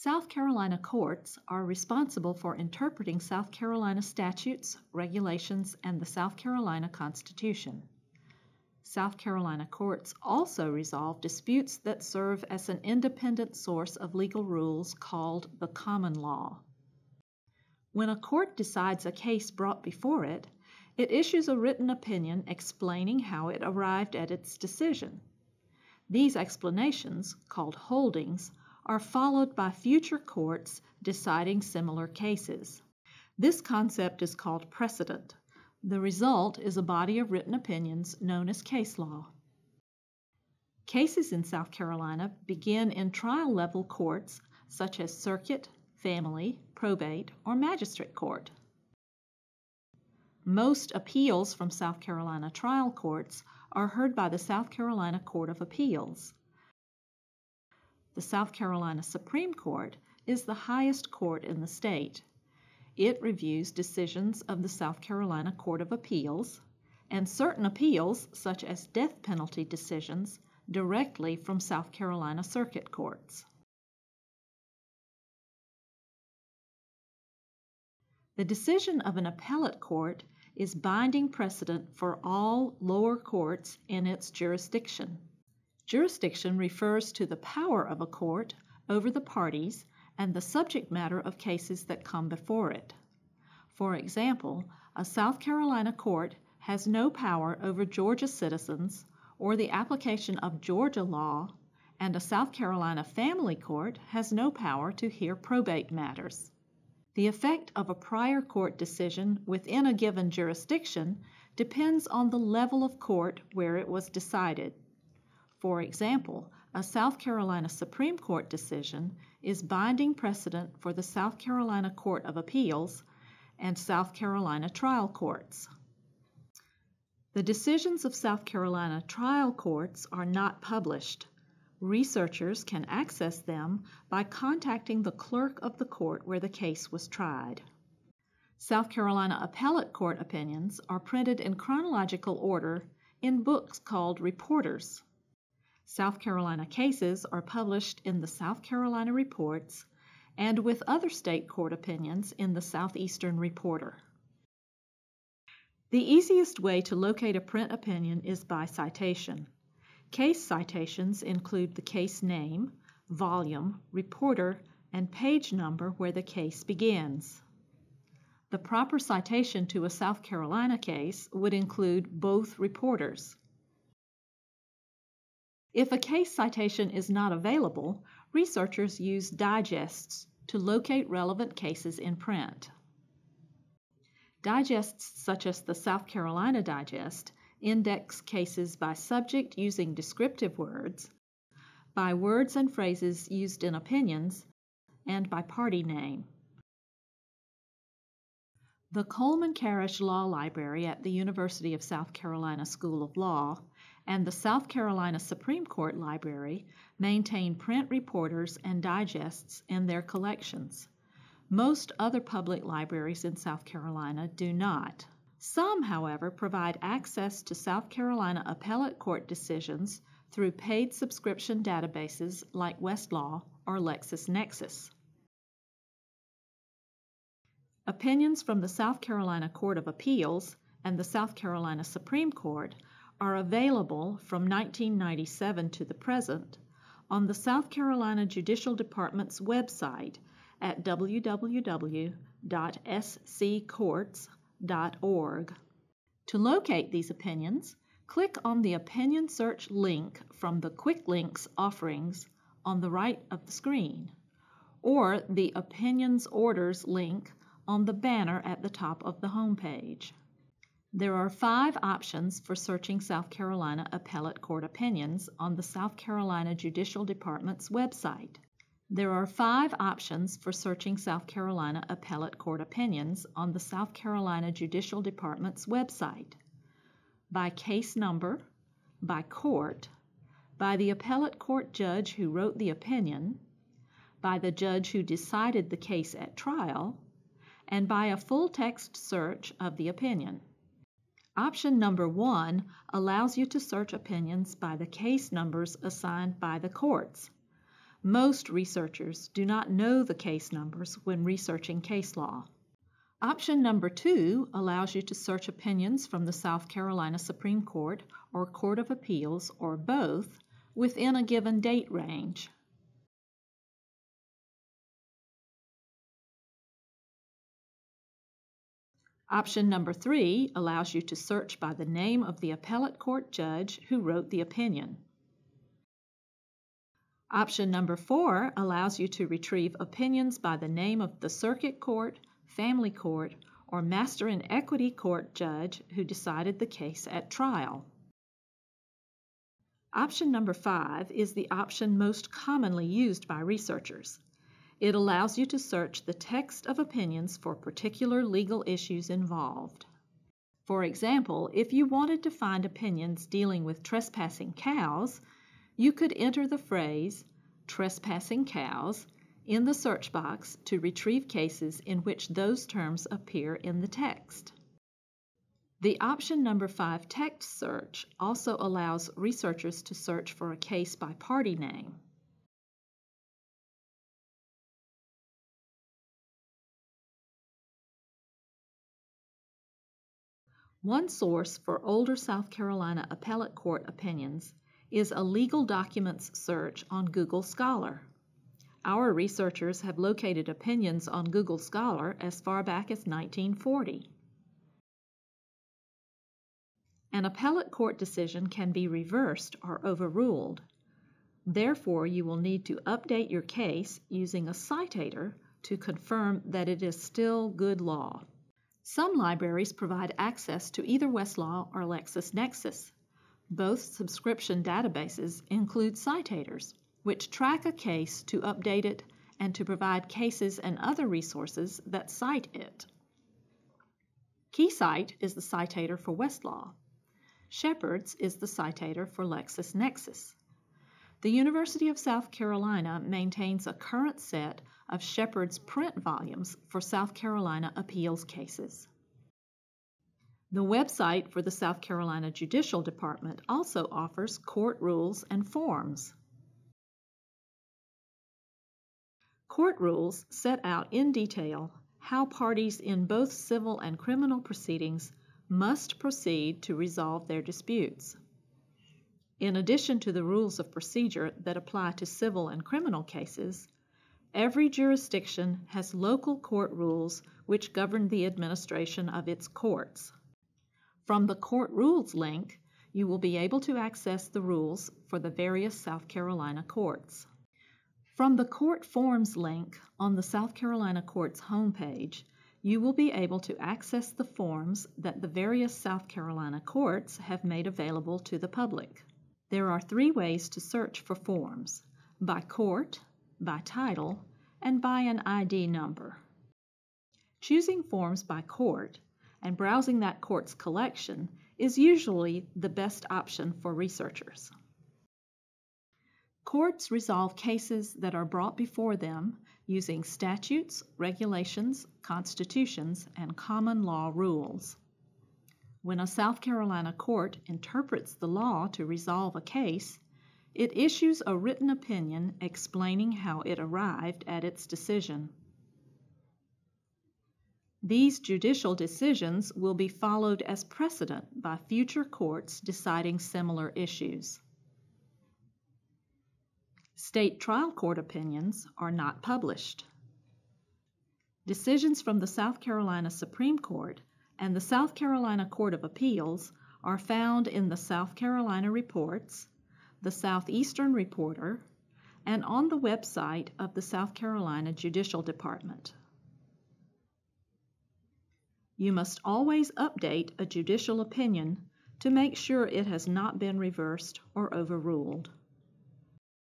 South Carolina courts are responsible for interpreting South Carolina statutes, regulations, and the South Carolina Constitution. South Carolina courts also resolve disputes that serve as an independent source of legal rules called the common law. When a court decides a case brought before it, it issues a written opinion explaining how it arrived at its decision. These explanations, called holdings, are followed by future courts deciding similar cases. This concept is called precedent. The result is a body of written opinions known as case law. Cases in South Carolina begin in trial-level courts such as circuit, family, probate, or magistrate court. Most appeals from South Carolina trial courts are heard by the South Carolina Court of Appeals. The South Carolina Supreme Court is the highest court in the state. It reviews decisions of the South Carolina Court of Appeals and certain appeals, such as death penalty decisions, directly from South Carolina circuit courts. The decision of an appellate court is binding precedent for all lower courts in its jurisdiction. Jurisdiction refers to the power of a court over the parties and the subject matter of cases that come before it. For example, a South Carolina court has no power over Georgia citizens or the application of Georgia law, and a South Carolina family court has no power to hear probate matters. The effect of a prior court decision within a given jurisdiction depends on the level of court where it was decided. For example, a South Carolina Supreme Court decision is binding precedent for the South Carolina Court of Appeals and South Carolina trial courts. The decisions of South Carolina trial courts are not published. Researchers can access them by contacting the clerk of the court where the case was tried. South Carolina appellate court opinions are printed in chronological order in books called reporters. South Carolina cases are published in the South Carolina Reports and with other state court opinions in the Southeastern Reporter. The easiest way to locate a print opinion is by citation. Case citations include the case name, volume, reporter, and page number where the case begins. The proper citation to a South Carolina case would include both reporters. If a case citation is not available, researchers use digests to locate relevant cases in print. Digests such as the South Carolina Digest index cases by subject using descriptive words, by words and phrases used in opinions, and by party name. The Coleman Karish Law Library at the University of South Carolina School of Law and the South Carolina Supreme Court Library maintain print reporters and digests in their collections. Most other public libraries in South Carolina do not. Some, however, provide access to South Carolina appellate court decisions through paid subscription databases like Westlaw or LexisNexis. Opinions from the South Carolina Court of Appeals and the South Carolina Supreme Court are available from 1997 to the present on the South Carolina Judicial Department's website at www.sccourts.org. To locate these opinions, click on the Opinion Search link from the Quick Links offerings on the right of the screen, or the Opinions Orders link on the banner at the top of the home page. There are 5 options for searching South Carolina appellate court opinions on the South Carolina Judicial Department's website. There are 5 options for searching South Carolina appellate court opinions on the South Carolina Judicial Department's website: by case number, by court, by the appellate court judge who wrote the opinion, by the judge who decided the case at trial, and by a full-text search of the opinion. Option number 1 allows you to search opinions by the case numbers assigned by the courts. Most researchers do not know the case numbers when researching case law. Option number 2 allows you to search opinions from the South Carolina Supreme Court or Court of Appeals, or both, within a given date range. Option number 3 allows you to search by the name of the appellate court judge who wrote the opinion. Option number 4 allows you to retrieve opinions by the name of the circuit court, family court, or master in equity court judge who decided the case at trial. Option number 5 is the option most commonly used by researchers. It allows you to search the text of opinions for particular legal issues involved. For example, if you wanted to find opinions dealing with trespassing cows, you could enter the phrase "trespassing cows" in the search box to retrieve cases in which those terms appear in the text. The option number 5 text search also allows researchers to search for a case by party name. One source for older South Carolina appellate court opinions is a legal documents search on Google Scholar. Our researchers have located opinions on Google Scholar as far back as 1940. An appellate court decision can be reversed or overruled. Therefore, you will need to update your case using a citator to confirm that it is still good law. Some libraries provide access to either Westlaw or LexisNexis. Both subscription databases include citators, which track a case to update it and to provide cases and other resources that cite it. KeyCite is the citator for Westlaw. Shepard's is the citator for LexisNexis. The University of South Carolina maintains a current set of Shepard's print volumes for South Carolina appeals cases. The website for the South Carolina Judicial Department also offers court rules and forms. Court rules set out in detail how parties in both civil and criminal proceedings must proceed to resolve their disputes. In addition to the rules of procedure that apply to civil and criminal cases, every jurisdiction has local court rules which govern the administration of its courts. From the Court Rules link, you will be able to access the rules for the various South Carolina courts. From the Court Forms link on the South Carolina Courts homepage, you will be able to access the forms that the various South Carolina courts have made available to the public. There are 3 ways to search for forms: by court, by title, and by an ID number. Choosing forms by court and browsing that court's collection is usually the best option for researchers. Courts resolve cases that are brought before them using statutes, regulations, constitutions, and common law rules. When a South Carolina court interprets the law to resolve a case, it issues a written opinion explaining how it arrived at its decision. These judicial decisions will be followed as precedent by future courts deciding similar issues. State trial court opinions are not published. Decisions from the South Carolina Supreme Court and the South Carolina Court of Appeals are found in the South Carolina Reports, the Southeastern Reporter, and on the website of the South Carolina Judicial Department. You must always update a judicial opinion to make sure it has not been reversed or overruled.